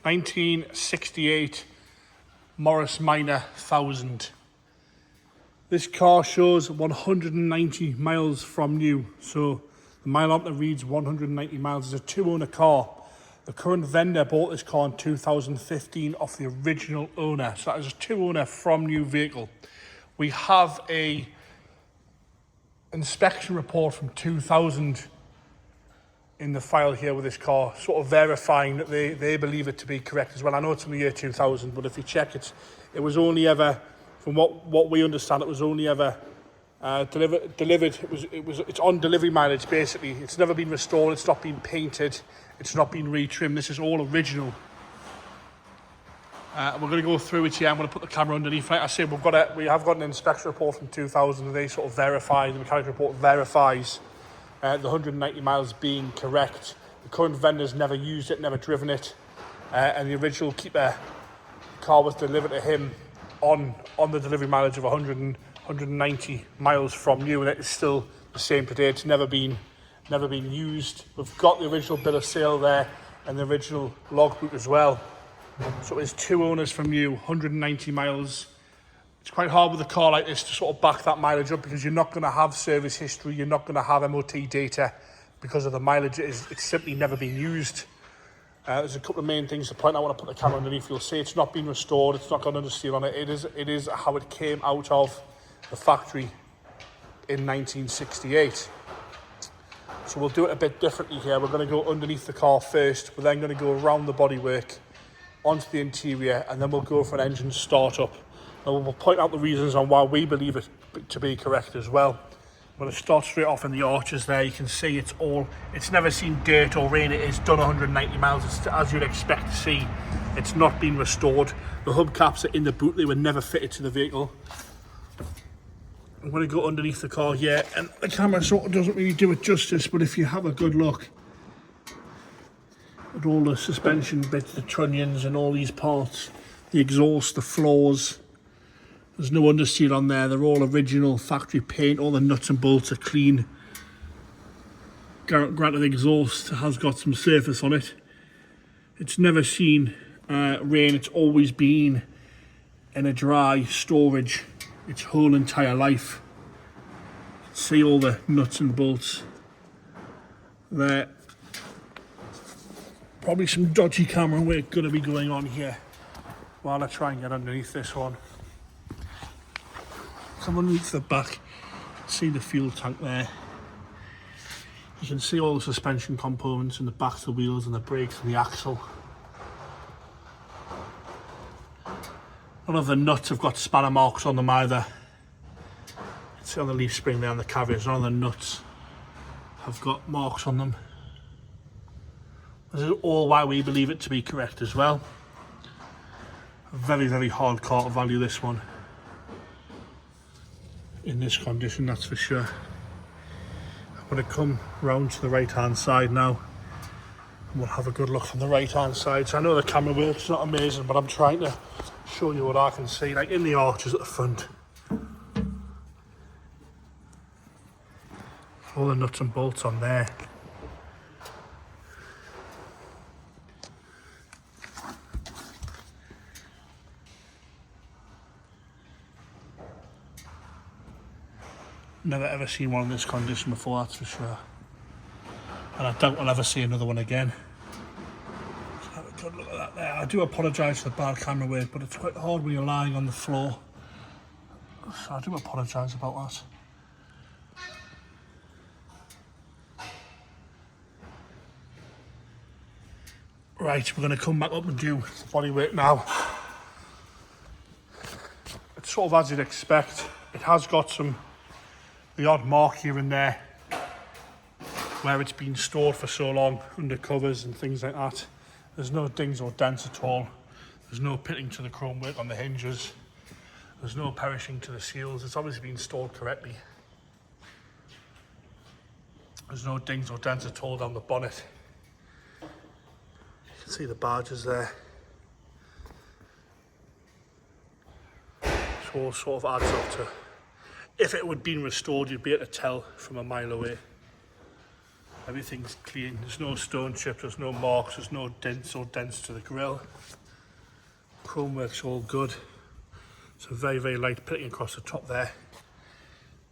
1968 Morris Minor 1000. This car shows 190 miles from new, so the mileometer reads 190 miles. It's a two-owner car. The current vendor bought this car in 2015 off the original owner, so that is a two-owner from new vehicle. We have a inspection report from 2000 in the file here with this car, sort of verifying that they believe it to be correct as well. I know it's from the year 2000, but if you check it was only ever, from what we understand, it was only ever delivered. It's on delivery mileage basically. It's never been restored. It's not been painted. It's not been retrimmed. This is all original. We're going to go through it here. I'm going to put the camera underneath. Like I said, we have got an inspection report from 2000, and they sort of verify. The mechanical report verifies the 190 miles being correct. The current vendor's never used it, never driven it, and the original keeper car was delivered to him on the delivery mileage of 190 miles from new, and it is still the same today. It's never been used. We've got the original bill of sale there and the original logbook as well. So it's two owners from new, 190 miles. It's quite hard with a car like this to sort of back that mileage up, because you're not going to have service history, you're not going to have MOT data because of the mileage. It's simply never been used. There's a couple of main things to point out. I want to put the camera underneath. You'll see it's not been restored, it's not got under steel on it. It is how it came out of the factory in 1968. So we'll do it a bit differently here. We're going to go underneath the car first. We're then going to go around the bodywork onto the interior, and then we'll go for an engine startup. And we'll point out the reasons on why we believe it to be correct as well. I'm going to start straight off in the arches there. You can see it's never seen dirt or rain. It is done 190 miles, as you'd expect to see. It's not been restored. The hubcaps are in the boot. They were never fitted to the vehicle. I'm going to go underneath the car here, and the camera sort of doesn't really do it justice, but if you have a good look at all the suspension bits, the trunnions and all these parts, the exhaust, the floors, there's no understeer on there. They're all original factory paint. All the nuts and bolts are clean. Granted, the exhaust has got some surface on it. It's never seen rain. It's always been in a dry storage its whole entire life. See all the nuts and bolts there. Probably some dodgy camera work going to be going on here while I try and get underneath this one. Come underneath the back, see the fuel tank there. You can see all the suspension components in the back of the wheels and the brakes and the axle. None of the nuts have got spanner marks on them either. See on the leaf spring there on the carriers, none of the nuts have got marks on them. This is all why we believe it to be correct as well. A very, very hard car to value, this one. In this condition, that's for sure. I'm going to come round to the right hand side now, and we'll have a good look on the right hand side. So I know the camera work's not amazing, but I'm trying to show you what I can see, like in the arches at the front. All the nuts and bolts on there. Never ever seen one in this condition before, that's for sure. And I doubt I'll ever see another one again. Let's have a good look at that there. I do apologise for the bad camera work, but it's quite hard when you're lying on the floor. So I do apologise about that. Right, we're going to come back up and do the bodywork now. It's sort of as you'd expect. It has got the odd mark here and there where it's been stored for so long under covers and things like that. There's no dings or dents at all. There's no pitting to the chrome work on the hinges. There's no perishing to the seals. It's obviously been stored correctly. There's no dings or dents at all down the bonnet. You can see the badges there. So all sort of adds up to, if it had been restored, you'd be able to tell from a mile away. Everything's clean, there's no stone chips, there's no marks, there's no dents or dents to the grille. Chrome work's all good. So very, very light pitting across the top there.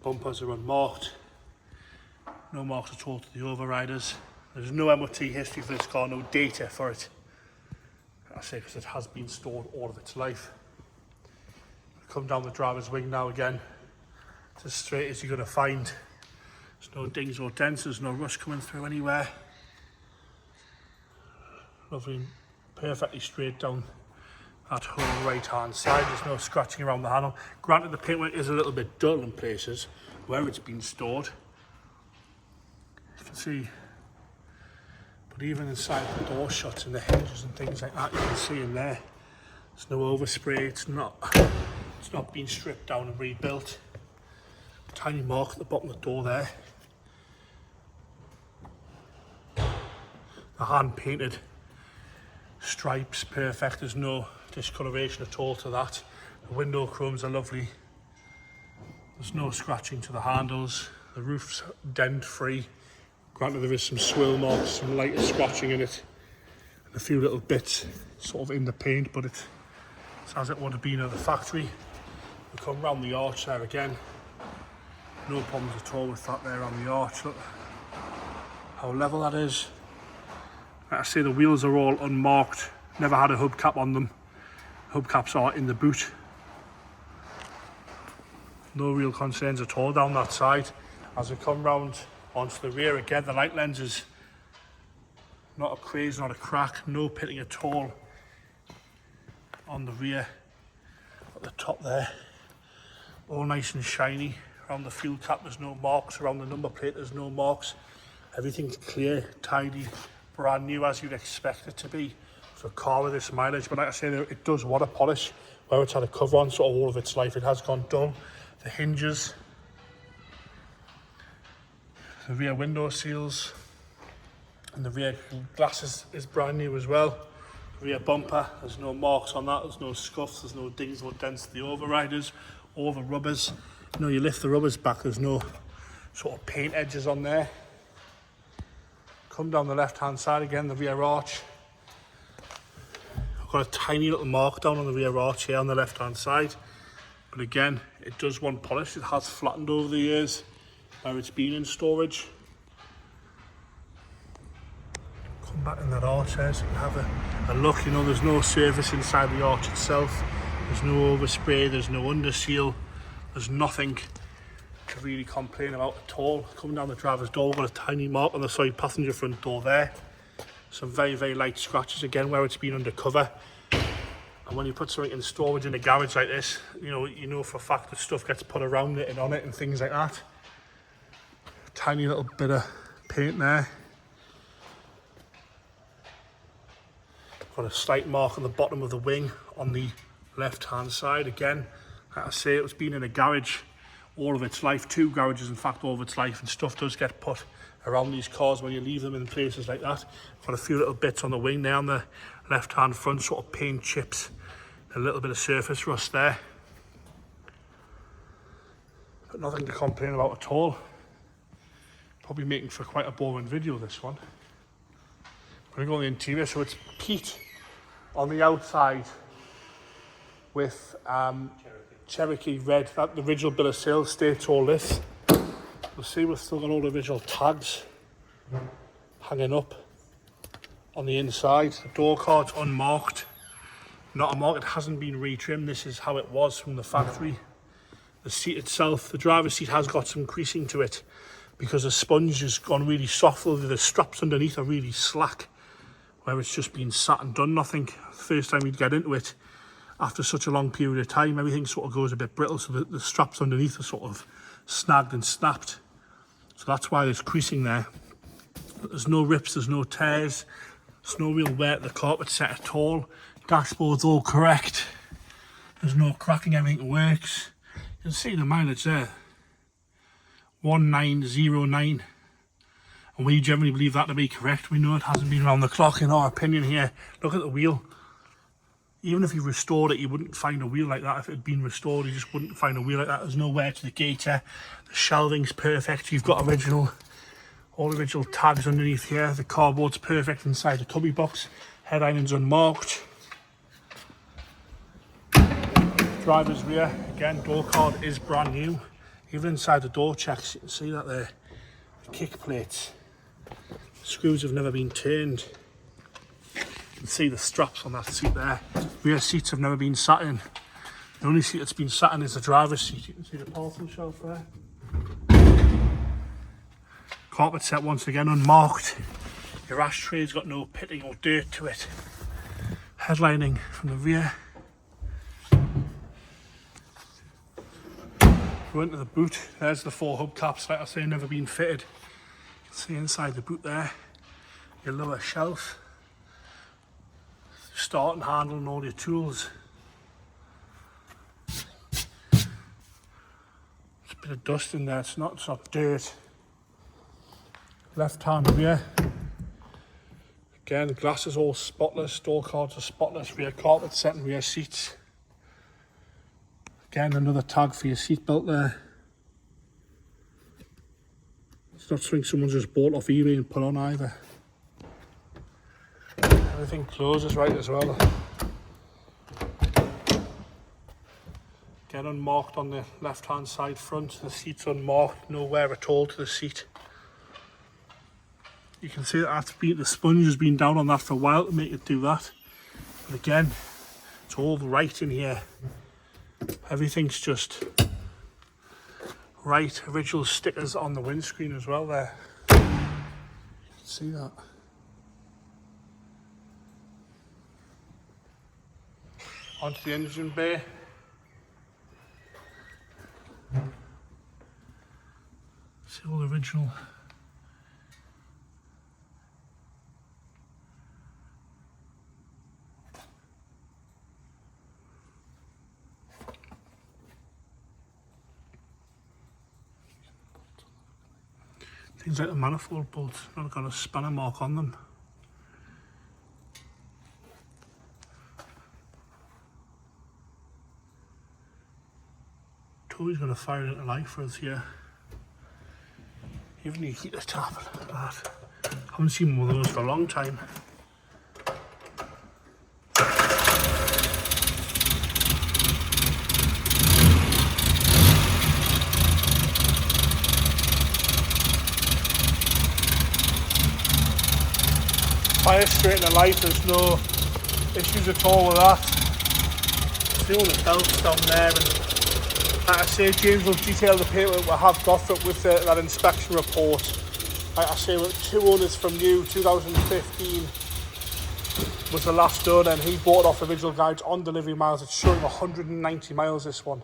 Bumpers are unmarked. No marks at all to the overriders. There's no MOT history for this car, no data for it. I say because it has been stored all of its life. Come down the driver's wing now again. It's as straight as you're going to find. There's no dings or dents, there's no rust coming through anywhere. Lovely, perfectly straight down that whole right hand side. There's no scratching around the handle. Granted, the paintwork is a little bit dull in places where it's been stored. You can see, but even inside the door shuts and the hinges and things like that, you can see in there, there's no overspray. It's not been stripped down and rebuilt. Tiny mark at the bottom of the door there. The hand painted stripes, perfect. There's no discoloration at all to that. The window chromes are lovely. There's no scratching to the handles. The roof's dent free. Granted, there is some swill marks, some lighter scratching in it, and a few little bits sort of in the paint, but it's as it would have been at the factory. We come round the arch there again. No problems at all with that there on the arch. Look how level that is. Like I say, the wheels are all unmarked. Never had a hubcap on them. Hubcaps are in the boot. No real concerns at all down that side. As we come round onto the rear again, the light lens is not a craze, not a crack, no pitting at all on the rear. At the top there, all nice and shiny. Around the fuel cap there's no marks, around the number plate there's no marks. Everything's clear, tidy, brand new as you'd expect it to be for a car with this mileage. But like I say, it does water polish where it's had a cover on sort of all of its life. It has gone dull. The hinges, the rear window seals, and the rear glass is brand new as well. The rear bumper, there's no marks on that, there's no scuffs, there's no dings or dents to the overriders or the rubbers. You know, you lift the rubbers back, there's no sort of paint edges on there. Come down the left hand side again, the rear arch. I've got a tiny little mark down on the rear arch here on the left hand side. But again, it does want polish. It has flattened over the years where it's been in storage. Come back in that arch there so you can have a look. You know, there's no surface inside the arch itself. There's no overspray, there's no underseal. There's nothing to really complain about at all. Coming down the driver's door, we've got a tiny mark on the side passenger front door there. Some very, very light scratches again where it's been undercover. And when you put something in storage in a garage like this, you know for a fact that stuff gets put around it and on it and things like that. Tiny little bit of paint there. Got a slight mark on the bottom of the wing on the left hand side again. Like I say, it's been in a garage all of its life, 2 garages in fact all of its life, and stuff does get put around these cars when you leave them in places like that. Got a few little bits on the wing there on the left hand front, sort of paint chips, a little bit of surface rust there, but nothing to complain about at all. Probably making for quite a boring video this one. I'm going to go on the interior, so it's peat on the outside with Cherokee red. That the original bill of sale states all this. You'll see we've still got all the original tags hanging up on the inside. The door card's unmarked, not a mark. It hasn't been retrimmed. This is how it was from the factory. The seat itself, the driver's seat has got some creasing to it because the sponge has gone really soft. The straps underneath are really slack where it's just been sat and done nothing. First time you'd get into it after such a long period of time, everything sort of goes a bit brittle, so the straps underneath are sort of snagged and snapped. So that's why there's creasing there. But there's no rips, there's no tears, there's no real wear at the carpet set at all. Dashboard's all correct. There's no cracking, everything works. You can see the mileage there, 1909. And we generally believe that to be correct. We know it hasn't been around the clock in our opinion here. Look at the wheel. Even if you restored it, you wouldn't find a wheel like that. If it had been restored, you just wouldn't find a wheel like that. There's no wear to the gaiter. The shelving's perfect. You've got original All the original tags underneath here. The cardboard's perfect inside the cubby box. Head lining's unmarked. Driver's rear, again, door card is brand new. Even inside the door checks, you can see that there. The kick plates, screws have never been turned. You can see the straps on that seat there. Rear seats have never been sat in. The only seat that's been sat in is the driver's seat. You can see the parcel shelf there. Carpet set once again unmarked. Your ashtray's got no pitting or dirt to it. Headlining from the rear. Go into the boot. There's the 4 hubcaps, like I say, never been fitted. You can see inside the boot there, your lower shelf, starting handle and all your tools. There's a bit of dust in there, it's not dirt. Left hand rear. Again, the glass is all spotless, door cards are spotless, rear carpet set and rear seats. Again, another tag for your seatbelt there. It's not something someone's just bought off eBay and put on either. Everything closes right as well. Again, unmarked on the left hand side front. The seat's unmarked, no wear at all to the seat. You can see that the sponge has been down on that for a while to make it do that. But again, it's all right in here. Everything's just right. Original stickers on the windscreen as well there. You can see that. Onto the engine bay. See all the original. Things like the manifold bolts, not got a spanner mark on them. Toby's going to fire it into life for us here. Even the heater tap, look at that. Haven't seen one of those for a long time. Fire straight into life, there's no issues at all with that. See all the belts down there, and like I say, James will detail the paperwork we have got for it with that inspection report. Like I say, with 2 owners from new, 2015 was the last owner, and he bought off original guides on delivery miles. It's showing 190 miles, this one.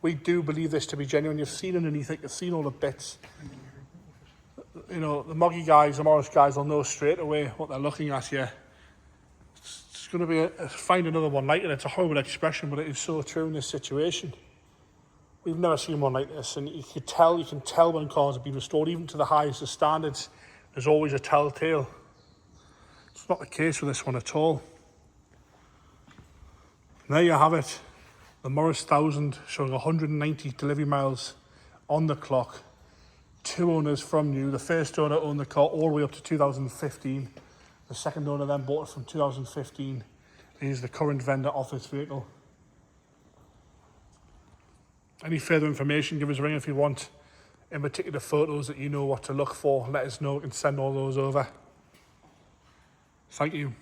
We do believe this to be genuine. You've seen underneath it, you've seen all the bits. You know, the Moggy guys, the Morris guys will know straight away what they're looking at here. It's going to be find another one like it. It's a horrible expression, but it is so true in this situation. We've never seen one like this, and you can tell when cars have been restored, even to the highest of standards. There's always a telltale. It's not the case with this one at all. And there you have it. The Morris 1000 showing 190 delivery miles on the clock. 2 owners from new. The first owner owned the car all the way up to 2015. The second owner then bought it from 2015. He is the current vendor of this vehicle. Any further information, give us a ring if you want. In particular, photos that you know what to look for, let us know. We can send all those over. Thank you.